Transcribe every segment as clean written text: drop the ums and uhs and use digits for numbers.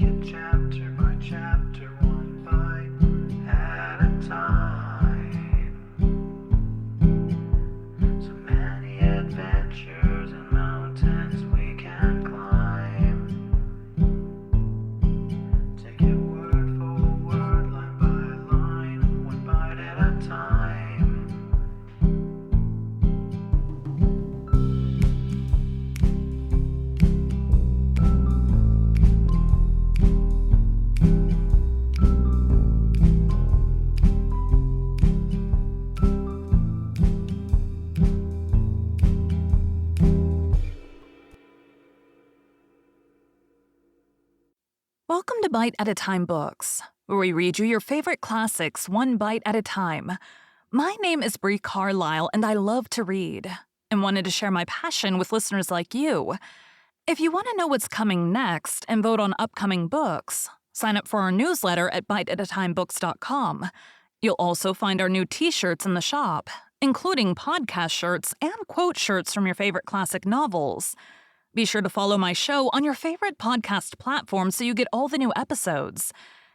it chapter by chapter, one bite at a time. So many adventures and mountains we can climb. Take it word for word, line by line, one bite at a time. Welcome to Bite at a Time Books, where we read you your favorite classics one bite at a time. My name is Bree Carlile, and I love to read, and wanted to share my passion with listeners like you. If you want to know what's coming next and vote on upcoming books, sign up for our newsletter at biteatatimebooks.com. You'll also find our new t-shirts in the shop, including podcast shirts and quote shirts from your favorite classic novels. Be sure to follow my show on your favorite podcast platform so you get all the new episodes.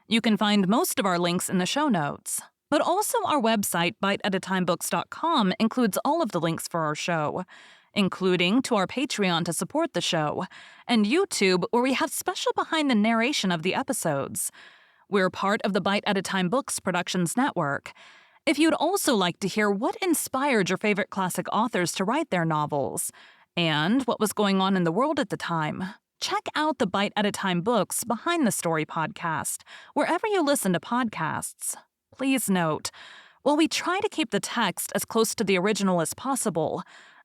You can find most of our links in the show notes. But also our website, biteatatimebooks.com, includes all of the links for our show, including to our Patreon to support the show, and YouTube, where we have special behind the narration of the episodes. We're part of the Bite at a Time Books Productions Network. If you'd also like to hear what inspired your favorite classic authors to write their novels, and what was going on in the world at the time, check out the Bite at a Time Books Behind the Story podcast, wherever you listen to podcasts. Please note, while we try to keep the text as close to the original as possible,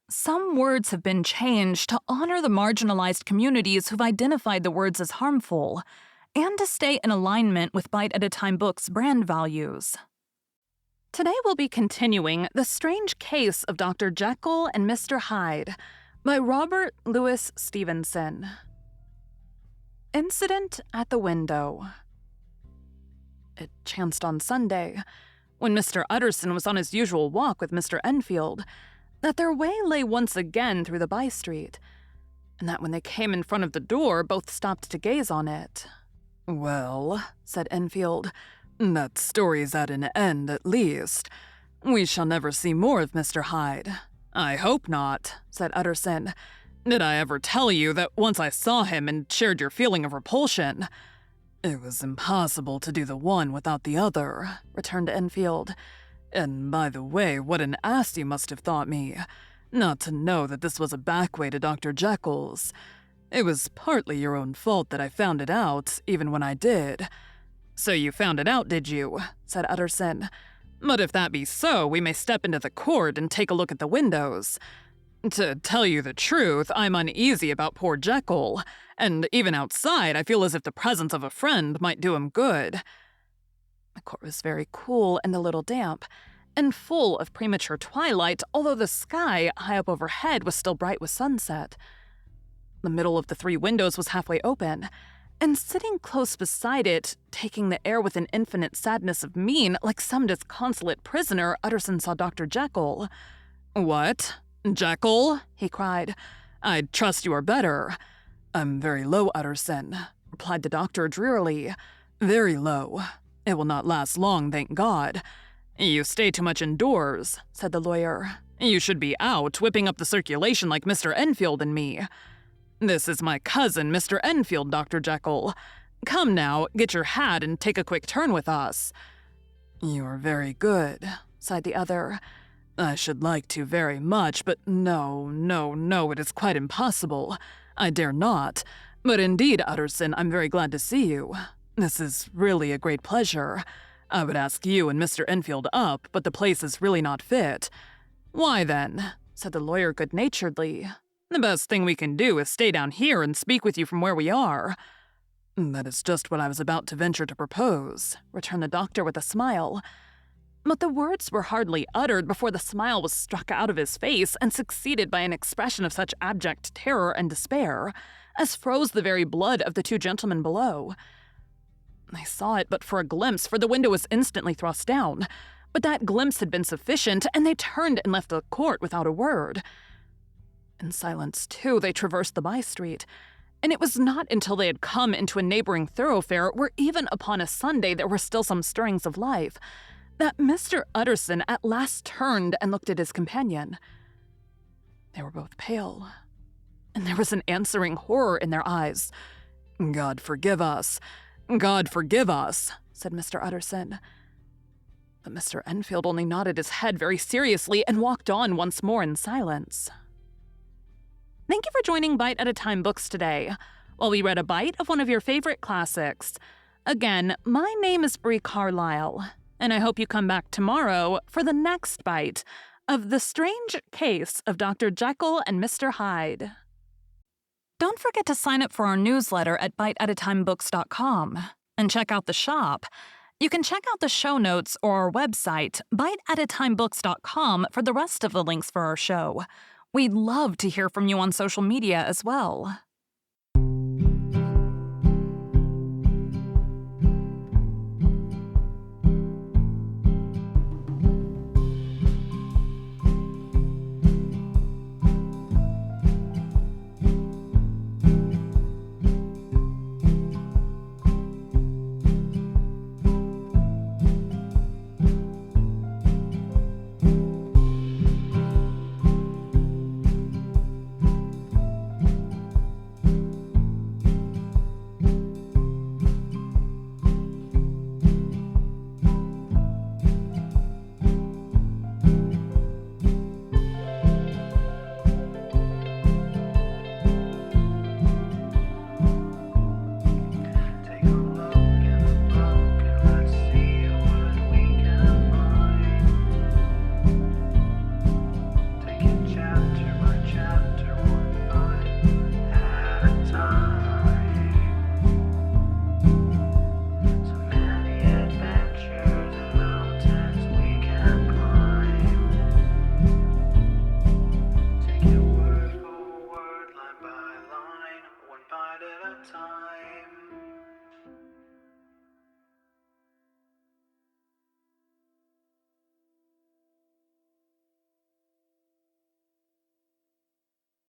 some words have been changed to honor the marginalized communities who've identified the words as harmful, and to stay in alignment with Bite at a Time Books' brand values. Today we'll be continuing The Strange Case of Dr. Jekyll and Mr. Hyde by Robert Louis Stevenson. Incident at the Window. It chanced on Sunday, when Mr. Utterson was on his usual walk with Mr. Enfield, that their way lay once again through the by-street, and that when they came in front of the door, both stopped to gaze on it. "Well," said Enfield, "that story's at an end, at least. We shall never see more of Mr. Hyde." "I hope not," said Utterson. "Did I ever tell you that once I saw him and shared your feeling of repulsion?" "It was impossible to do the one without the other," returned Enfield. "And by the way, what an ass you must have thought me, not to know that this was a back way to Dr. Jekyll's. It was partly your own fault that I found it out, even when I did." "So you found it out, did you?" said Utterson. "But if that be so, we may step into the court and take a look at the windows. To tell you the truth, I'm uneasy about poor Jekyll, and even outside I feel as if the presence of a friend might do him good." The court was very cool and a little damp, and full of premature twilight, although the sky high up overhead was still bright with sunset. The middle of the three windows was halfway open, and sitting close beside it, taking the air with an infinite sadness of mien, like some disconsolate prisoner, Utterson saw Dr. Jekyll. "What? Jekyll?" he cried. "I'd trust you are better." "I'm very low, Utterson," replied the doctor drearily. "Very low. It will not last long, thank God." "You stay too much indoors," said the lawyer. "You should be out, whipping up the circulation like Mr. Enfield and me." "This is my cousin, Mr. Enfield, Dr. Jekyll. Come now, get your hat and take a quick turn with us." "You are very good," sighed the other. "I should like to very much, but no, it is quite impossible. I dare not. But indeed, Utterson, I'm very glad to see you. This is really a great pleasure. I would ask you and Mr. Enfield up, but the place is really not fit." "Why then?" said the lawyer good-naturedly. "The best thing we can do is stay down here and speak with you from where we are." "That is just what I was about to venture to propose," returned the doctor with a smile. But the words were hardly uttered before the smile was struck out of his face and succeeded by an expression of such abject terror and despair as froze the very blood of the two gentlemen below. They saw it but for a glimpse, for the window was instantly thrust down. But that glimpse had been sufficient, and they turned and left the court without a word. In silence, too, they traversed the by-street, And it was not until they had come into a neighboring thoroughfare, where even upon a Sunday there were still some stirrings of life, that Mr. Utterson at last turned and looked at his companion. They were both pale, and there was an answering horror in their eyes. "God forgive us! God forgive us!" said Mr. Utterson. But Mr. Enfield only nodded his head very seriously and walked on once more in silence. Thank you for joining Bite at a Time Books today, while we read a bite of one of your favorite classics. Again, my name is Bree Carlile, and I hope you come back tomorrow for the next bite of The Strange Case of Dr. Jekyll and Mr. Hyde. Don't forget to sign up for our newsletter at biteatatimebooks.com and check out the shop. You can check out the show notes or our website, biteatatimebooks.com, for the rest of the links for our show. We'd love to hear from you on social media as well.